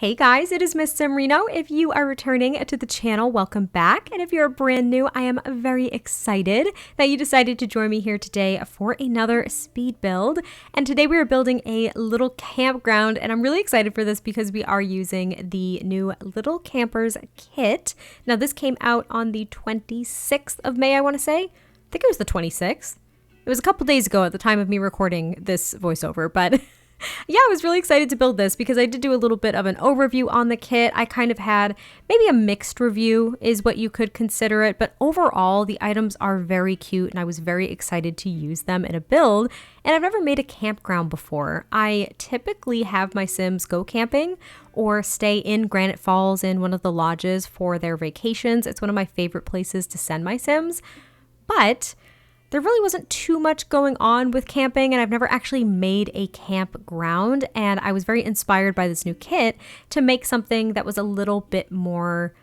Hey guys, it is MissSimReno. If you are returning to the channel, welcome back. And if you're brand new, I am very excited that you decided to join me here today for another speed build. And today we are building a little campground, and I'm really excited for this because we are using the new Little Campers kit. Now this came out on the 26th of May, I want to say. I think it was the 26th. It was a couple days ago at the time of me recording this voiceover, but yeah, I was really excited to build this because I did do a little bit of an overview on the kit. I kind of had maybe a mixed review is what you could consider it, but overall the items are very cute and I was very excited to use them in a build. And I've never made a campground before. I typically have my Sims go camping or stay in Granite Falls in one of the lodges for their vacations. It's one of my favorite places to send my Sims, but there really wasn't too much going on with camping, and I've never actually made a campground, and I was very inspired by this new kit to make something that was a little bit more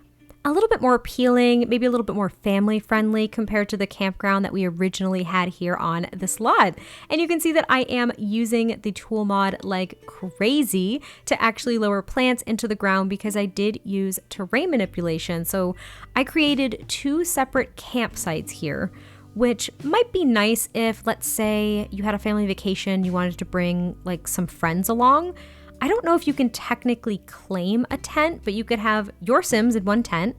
appealing, maybe a little bit more family friendly compared to the campground that we originally had here on this lot. And you can see that I am using the tool mod like crazy to actually lower plants into the ground because I did use terrain manipulation. So I created two separate campsites here, which might be nice if, let's say, you had a family vacation, you wanted to bring like some friends along. I don't know if you can technically claim a tent, but you could have your Sims in one tent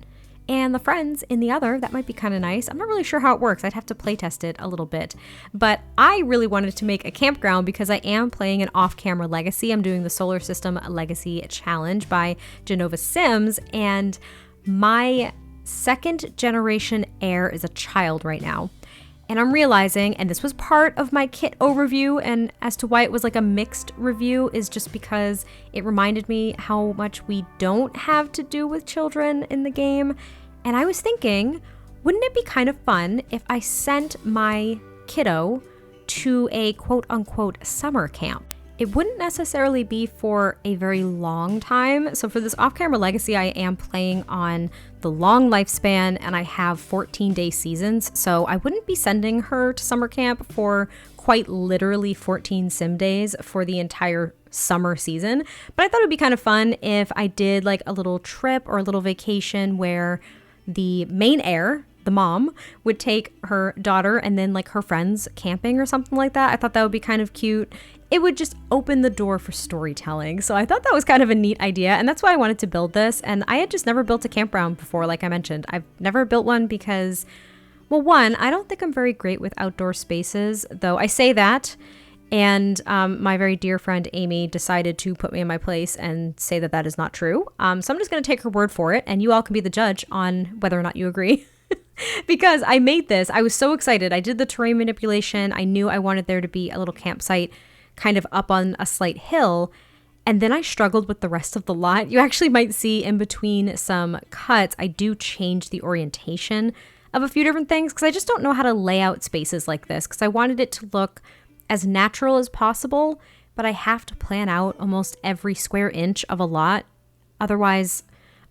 and the friends in the other. That might be kind of nice. I'm not really sure how it works. I'd have to play test it a little bit. But I really wanted to make a campground because I am playing an off-camera legacy. I'm doing the Solar System Legacy Challenge by Genova Sims, and my second generation heir is a child right now. And I'm realizing, and this was part of my kit overview, and as to why it was like a mixed review is just because it reminded me how much we don't have to do with children in the game. And I was thinking, wouldn't it be kind of fun if I sent my kiddo to a quote unquote summer camp? It wouldn't necessarily be for a very long time. So for this off-camera legacy, I am playing on the long lifespan and I have 14-day seasons. So I wouldn't be sending her to summer camp for quite literally 14 sim days for the entire summer season. But I thought it'd be kind of fun if I did like a little trip or a little vacation where the main heir, the mom, would take her daughter and then like her friends camping or something like that. I thought that would be kind of cute. It would just open the door for storytelling. So I thought that was kind of a neat idea, and that's why I wanted to build this. And I had just never built a campground before, like I mentioned. I've never built one because, well, one, I don't think I'm very great with outdoor spaces, though I say that. And my very dear friend Amy decided to put me in my place and say that that is not true. So I'm just going to take her word for it, and you all can be the judge on whether or not you agree. Because I made this, I was so excited. I did the terrain manipulation. I knew I wanted there to be a little campsite kind of up on a slight hill. And then I struggled with the rest of the lot. You actually might see in between some cuts, I do change the orientation of a few different things because I just don't know how to lay out spaces like this because I wanted it to look as natural as possible, but I have to plan out almost every square inch of a lot. Otherwise,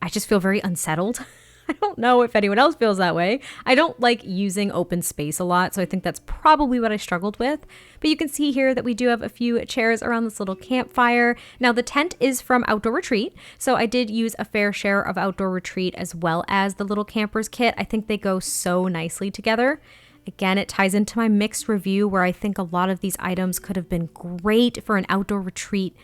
I just feel very unsettled. I don't know if anyone else feels that way. I don't like using open space a lot, so I think that's probably what I struggled with. But you can see here that we do have a few chairs around this little campfire. Now the tent is from Outdoor Retreat, so I did use a fair share of Outdoor Retreat as well as the Little Campers kit. I think they go so nicely together. Again, it ties into my mixed review where I think a lot of these items could have been great for an Outdoor Retreat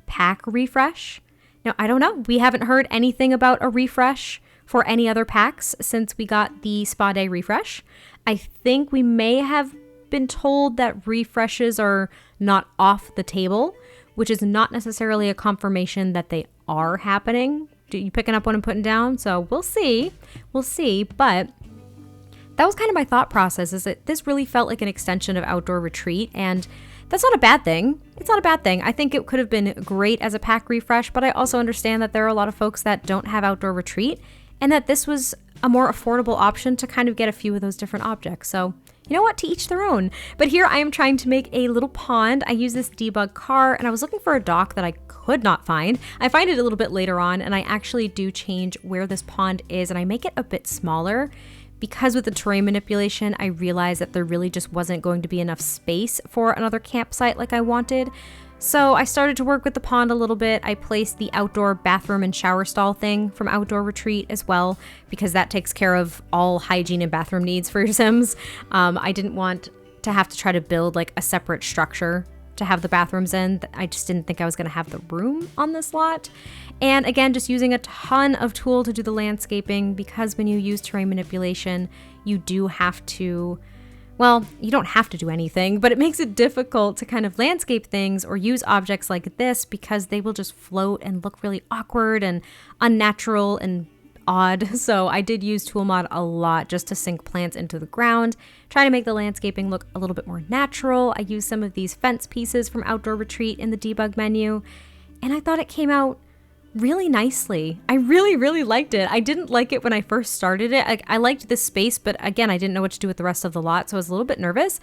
pack refresh. Now, I don't know. We haven't heard anything about a refresh for any other packs since we got the spa day refresh. I think we may have been told that refreshes are not off the table, which is not necessarily a confirmation that they are happening. You picking up what I'm putting down? So we'll see. But that was kind of my thought process, is that this really felt like an extension of Outdoor Retreat, and that's not a bad thing. It's not a bad thing. I think it could have been great as a pack refresh, but I also understand that there are a lot of folks that don't have Outdoor Retreat and that this was a more affordable option to kind of get a few of those different objects. So you know what, to each their own. But here I am trying to make a little pond. I use this debug car and I was looking for a dock that I could not find. I find it a little bit later on, and I actually do change where this pond is and I make it a bit smaller because with the terrain manipulation, I realized that there really just wasn't going to be enough space for another campsite like I wanted. So I started to work with the pond a little bit. I placed the outdoor bathroom and shower stall thing from Outdoor Retreat as well, because that takes care of all hygiene and bathroom needs for your Sims. I didn't want to have to try to build like a separate structure to have the bathrooms in. I just didn't think I was going to have the room on this lot. And again, just using a ton of tool to do the landscaping, because when you use terrain manipulation, you do have to, well, you don't have to do anything, but it makes it difficult to kind of landscape things or use objects like this, because they will just float and look really awkward and unnatural and odd. So I did use Tool Mod a lot just to sink plants into the ground, try to make the landscaping look a little bit more natural. I used some of these fence pieces from Outdoor Retreat in the debug menu, and I thought it came out really nicely. I really, really liked it. I didn't like it when I first started it. I liked this space, but again, I didn't know what to do with the rest of the lot, so I was a little bit nervous.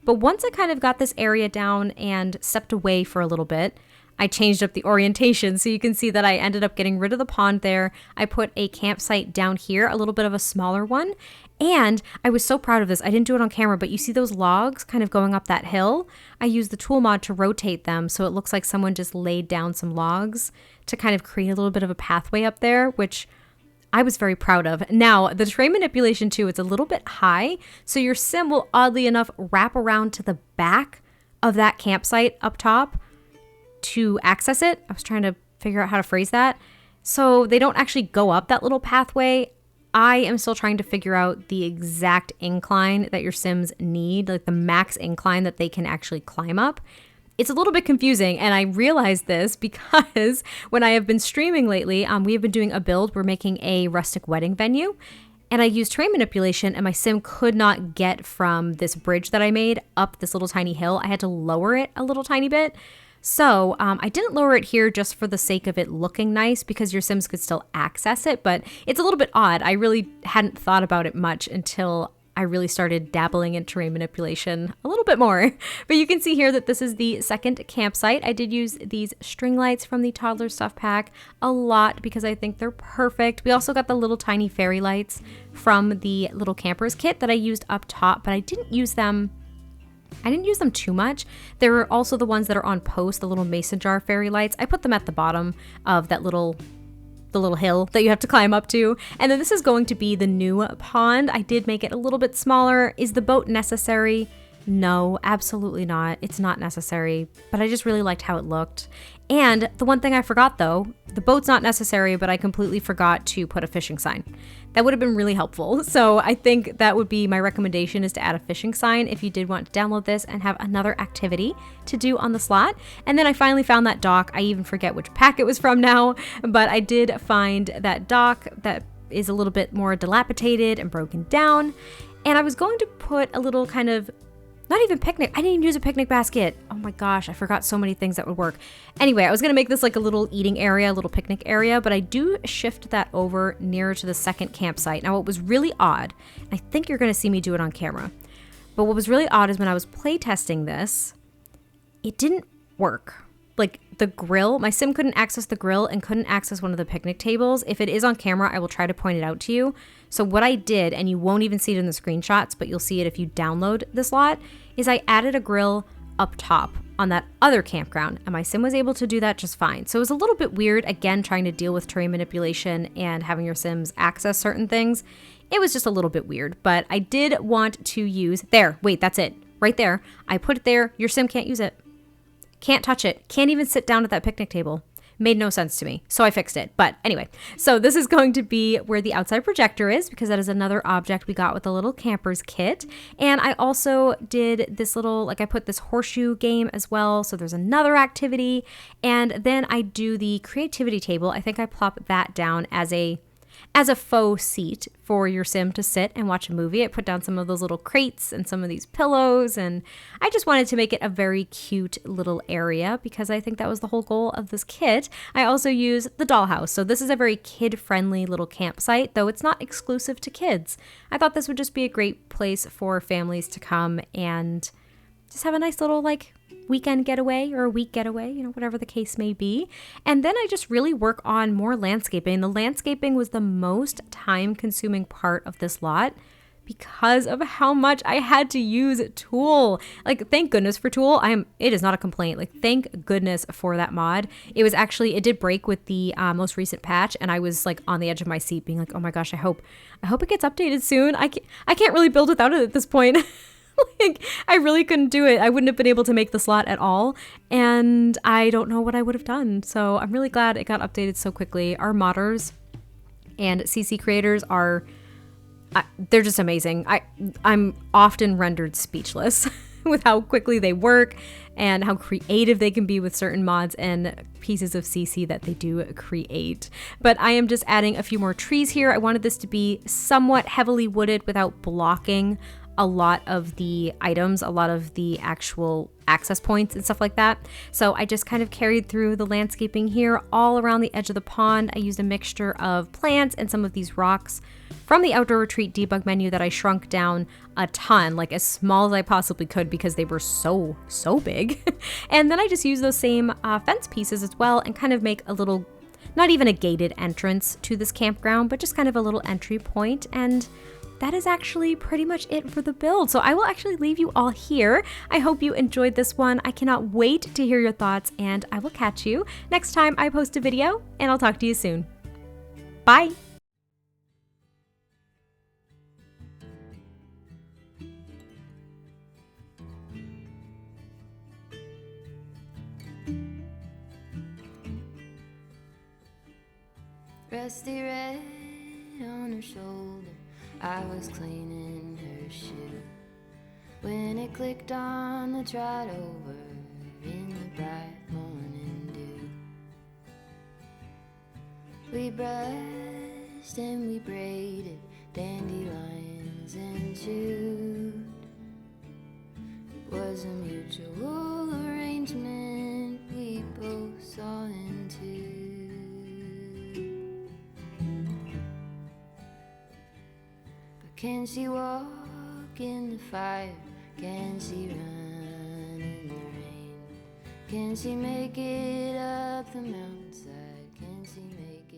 But once I kind of got this area down and stepped away for a little bit, I changed up the orientation, so you can see that I ended up getting rid of the pond there. I put a campsite down here, a little bit of a smaller one, and I was so proud of this. I didn't do it on camera, but you see those logs kind of going up that hill? I used the Tool Mod to rotate them so it looks like someone just laid down some logs to kind of create a little bit of a pathway up there, which I was very proud of. Now, the terrain manipulation too, it's a little bit high, so your Sim will oddly enough wrap around to the back of that campsite up top to access it. I was trying to figure out how to phrase that. So they don't actually go up that little pathway. I am still trying to figure out the exact incline that your Sims need, like the max incline that they can actually climb up. It's a little bit confusing, and I realized this because when I have been streaming lately, we have been doing a build. We're making a rustic wedding venue, and I used terrain manipulation, and my Sim could not get from this bridge that I made up this little tiny hill. I had to lower it a little tiny bit. So I didn't lower it here just for the sake of it looking nice, because your Sims could still access it, but it's a little bit odd. I really hadn't thought about it much until I really started dabbling in terrain manipulation a little bit more. But you can see here that this is the second campsite. I did use these string lights from the Toddler Stuff Pack a lot because I think they're perfect. We also got the little tiny fairy lights from the Little Campers kit that I used up top, but I didn't use them too much. There are also the ones that are on post, the little mason jar fairy lights. I put them at the bottom of that the little hill that you have to climb up to. And then this is going to be the new pond. I did make it a little bit smaller. Is the boat necessary? No, absolutely not. It's not necessary, but I just really liked how it looked. And the one thing I forgot though, the boat's not necessary, but I completely forgot to put a fishing sign. That would have been really helpful. So I think that would be my recommendation, is to add a fishing sign if you did want to download this and have another activity to do on the slot. And then I finally found that dock. I even forget which pack it was from now, but I did find that dock that is a little bit more dilapidated and broken down. And I was going to put a little kind of, not even picnic. I didn't even use a picnic basket. Oh my gosh, I forgot so many things that would work. Anyway, I was going to make this like a little eating area, a little picnic area, but I do shift that over nearer to the second campsite. Now, what was really odd, I think you're going to see me do it on camera, but what was really odd is when I was playtesting this, it didn't work. Like the grill, my Sim couldn't access the grill and couldn't access one of the picnic tables. If it is on camera, I will try to point it out to you. So what I did, and you won't even see it in the screenshots, but you'll see it if you download this lot, is I added a grill up top on that other campground, and my Sim was able to do that just fine. So it was a little bit weird, again, trying to deal with terrain manipulation and having your Sims access certain things. It was just a little bit weird, but I did want to use, there, wait, that's it, right there. I put it there, your Sim can't use it. Can't touch it. Can't even sit down at that picnic table. Made no sense to me. So I fixed it. But anyway, so this is going to be where the outside projector is, because that is another object we got with the Little Campers kit. And I also did this little, like I put this horseshoe game as well. So there's another activity. And then I do the creativity table. I think I plop that down as a faux seat for your Sim to sit and watch a movie. I put down some of those little crates and some of these pillows, and I just wanted to make it a very cute little area because I think that was the whole goal of this kit. I also use the dollhouse. So this is a very kid-friendly little campsite, though it's not exclusive to kids. I thought this would just be a great place for families to come and just have a nice little weekend getaway or a week getaway, whatever the case may be. And then I just really work on more landscaping. The landscaping was the most time consuming part of this lot because of how much I had to use Tool. Like, thank goodness for Tool. It is not a complaint. Like, thank goodness for that mod. It did break with the most recent patch, and I was like on the edge of my seat being like, oh my gosh, I hope it gets updated soon. I can't really build without it at this point. Like, I really couldn't do it. I wouldn't have been able to make the slot at all, and I don't know what I would have done. So I'm really glad it got updated so quickly. Our modders and CC creators they're just amazing. I'm often rendered speechless with how quickly they work and how creative they can be with certain mods and pieces of CC that they do create. But I am just adding a few more trees here. I wanted this to be somewhat heavily wooded without blocking a lot of the items, a lot of the actual access points and stuff like that. So I just kind of carried through the landscaping here all around the edge of the pond. I used a mixture of plants and some of these rocks from the Outdoor Retreat debug menu that I shrunk down a ton, like as small as I possibly could because they were so big. And then I just used those same fence pieces as well and kind of make a little, not even a gated entrance to this campground, but just kind of a little entry point. And that is actually pretty much it for the build. So I will actually leave you all here. I hope you enjoyed this one. I cannot wait to hear your thoughts, and I will catch you next time I post a video, and I'll talk to you soon. Bye. Rusty red on her shoulder, I was cleaning her shoe when it clicked on the trot over in the bright morning dew. We brushed and we braided dandelions and chewed. It was a mutual arrangement we both saw into. Can she walk in the fire? Can she run in the rain? Can she make it up the mountainside? Can she make